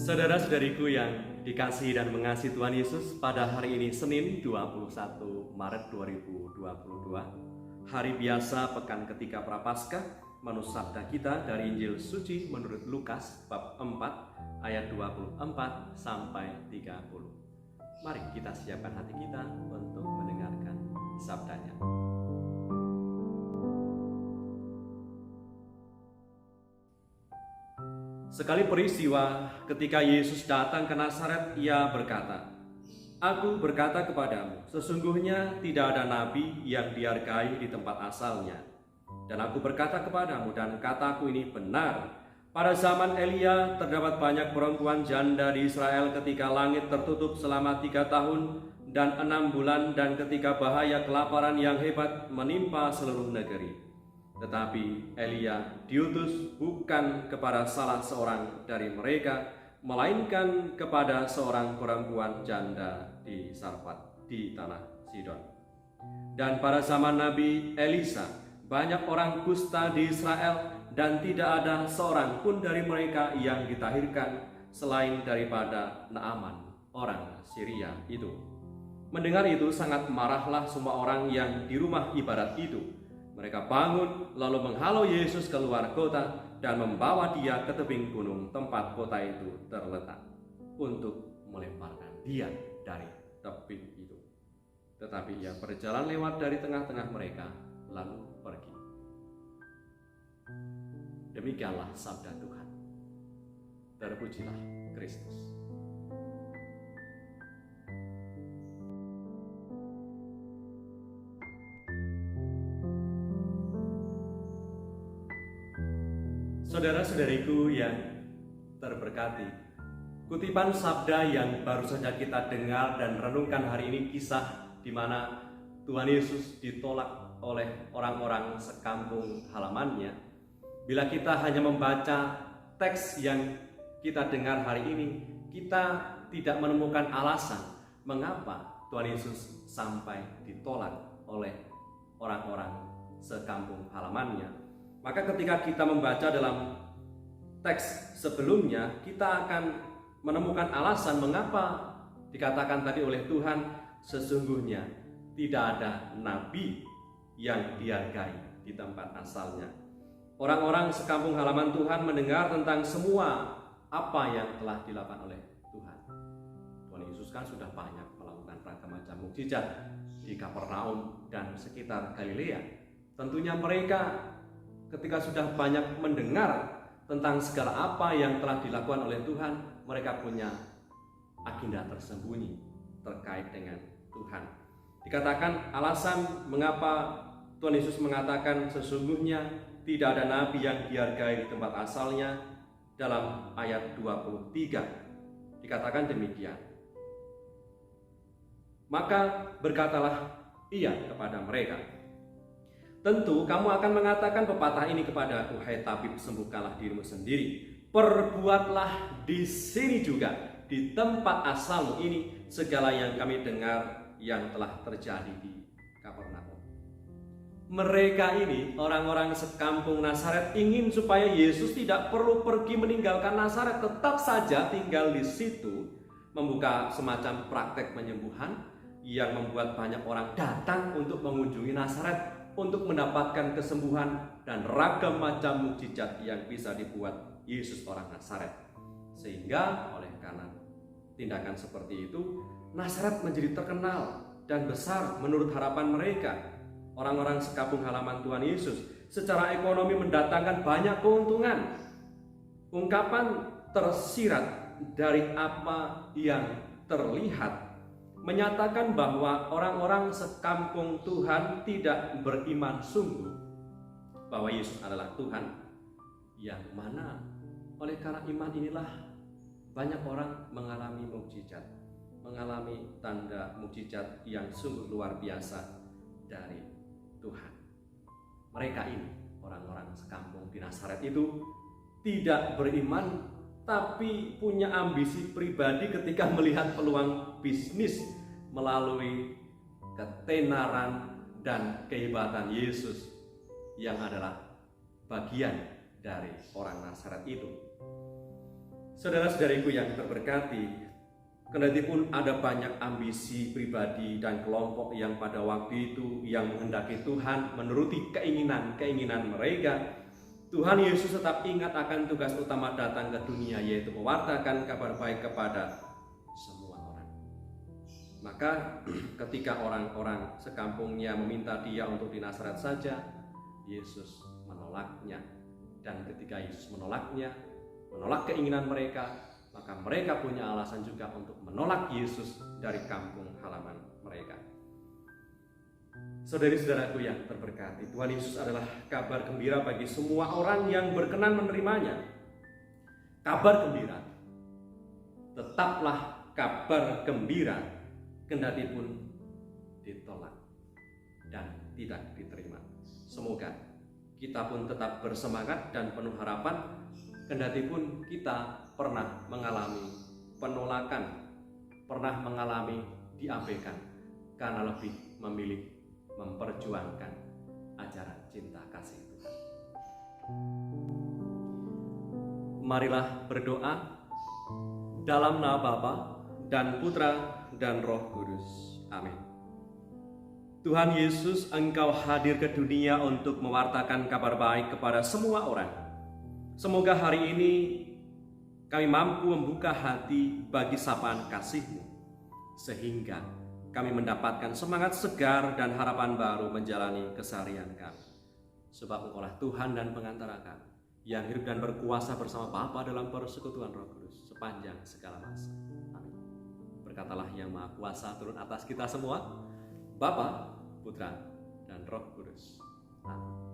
Saudara-saudariku yang dikasihi dan mengasihi Tuhan Yesus, pada hari ini Senin 21 Maret 2022, hari biasa pekan ketika Prapaskah, menurut sabda kita dari Injil Suci menurut Lukas bab 4 ayat 24 sampai 30. Mari kita siapkan hati kita untuk mendengarkan sabdanya. Sekali peristiwa ketika Yesus datang ke Nazaret, ia berkata, "Aku berkata kepadamu, sesungguhnya tidak ada nabi yang dihargai di tempat asalnya. Dan aku berkata kepadamu, dan kataku ini benar, pada zaman Elia terdapat banyak perempuan janda di Israel ketika langit tertutup selama 3 tahun dan 6 bulan, dan ketika bahaya kelaparan yang hebat menimpa seluruh negeri. Tetapi Elia diutus bukan kepada salah seorang dari mereka, melainkan kepada seorang perempuan janda di Sarfat di tanah Sidon. Dan pada zaman Nabi Elisa, banyak orang kusta di Israel, dan tidak ada seorang pun dari mereka yang ditahirkan selain daripada Naaman, orang Syria itu." Mendengar itu sangat marahlah semua orang yang di rumah ibadat itu. Mereka bangun lalu menghalau Yesus keluar kota dan membawa dia ke tebing gunung tempat kota itu terletak untuk melemparkan dia dari tebing itu. Tetapi ia berjalan lewat dari tengah-tengah mereka lalu pergi. Demikianlah sabda Tuhan. Terpujilah Kristus. Saudara-saudariku yang terberkati, kutipan sabda yang baru saja kita dengar dan renungkan hari ini kisah di mana Tuhan Yesus ditolak oleh orang-orang sekampung halamannya. Bila kita hanya membaca teks yang kita dengar hari ini, kita tidak menemukan alasan mengapa Tuhan Yesus sampai ditolak oleh orang-orang sekampung halamannya. Maka ketika kita membaca dalam teks sebelumnya, kita akan menemukan alasan mengapa dikatakan tadi oleh Tuhan, sesungguhnya tidak ada nabi yang dihargai di tempat asalnya. Orang-orang sekampung halaman Tuhan mendengar tentang semua apa yang telah dilakukan oleh Tuhan. Tuhan Yesus kan sudah banyak melakukan ragam macam mukjizat di Kapernaum dan sekitar Galilea. Tentunya mereka ketika sudah banyak mendengar tentang segala apa yang telah dilakukan oleh Tuhan, mereka punya agenda tersembunyi terkait dengan Tuhan. Dikatakan alasan mengapa Tuhan Yesus mengatakan sesungguhnya tidak ada nabi yang dihargai di tempat asalnya dalam ayat 23. Dikatakan demikian. Maka berkatalah ia kepada mereka, "Tentu kamu akan mengatakan pepatah ini kepadaku, hai tabib, sembuhkanlah dirimu sendiri. Perbuatlah di sini juga, di tempat asalmu ini, segala yang kami dengar yang telah terjadi di Kapernaum." Mereka ini, orang-orang sekampung Nazaret, ingin supaya Yesus tidak perlu pergi meninggalkan Nazaret, tetap saja tinggal di situ, membuka semacam praktek penyembuhan yang membuat banyak orang datang untuk mengunjungi Nazaret, untuk mendapatkan kesembuhan dan ragam macam mukjizat yang bisa dibuat Yesus orang Nazaret. Sehingga oleh karena tindakan seperti itu, Nazaret menjadi terkenal dan besar menurut harapan mereka. Orang-orang sekampung halaman Tuhan Yesus secara ekonomi mendatangkan banyak keuntungan. Ungkapan tersirat dari apa yang terlihat menyatakan bahwa orang-orang sekampung Tuhan tidak beriman sungguh bahwa Yesus adalah Tuhan, yang mana oleh karena iman inilah banyak orang mengalami mukjizat, mengalami tanda mukjizat yang sungguh luar biasa dari Tuhan. Mereka ini, orang-orang sekampung di Nazaret itu, tidak beriman tapi punya ambisi pribadi ketika melihat peluang bisnis melalui ketenaran dan kehebatan Yesus yang adalah bagian dari orang Nazaret itu. Saudara-saudariku yang terberkati, kendati pun ada banyak ambisi pribadi dan kelompok yang pada waktu itu yang menghendaki Tuhan menuruti keinginan mereka, Tuhan Yesus tetap ingat akan tugas utama datang ke dunia, yaitu mewartakan kabar baik kepada semua orang. Maka ketika orang-orang sekampungnya meminta dia untuk di Nazaret saja, Yesus menolaknya. Dan ketika Yesus menolaknya, menolak keinginan mereka, maka mereka punya alasan juga untuk menolak Yesus dari kampung halaman mereka. Saudari-saudaraku yang terberkati, Tuhan Yesus adalah kabar gembira bagi semua orang yang berkenan menerimanya. Kabar gembira, tetaplah kabar gembira, kendati pun ditolak dan tidak diterima. Semoga kita pun tetap bersemangat dan penuh harapan, kendati pun kita pernah mengalami penolakan, pernah mengalami diabaikan, karena lebih memilih memperjuangkan ajaran cinta kasih Tuhan. Marilah berdoa dalam nama Bapa dan Putra dan Roh Kudus. Amin. Tuhan Yesus, Engkau hadir ke dunia untuk mewartakan kabar baik kepada semua orang. Semoga hari ini kami mampu membuka hati bagi sapaan kasih-Mu, sehingga kami mendapatkan semangat segar dan harapan baru menjalani keseharian kami. Sebab Engkaulah Tuhan dan pengantara kami, yang hidup dan berkuasa bersama Bapa dalam persekutuan Roh Kudus sepanjang segala masa. Amin. Berkatalah yang Maha Kuasa turun atas kita semua, Bapa, Putra, dan Roh Kudus. Amin.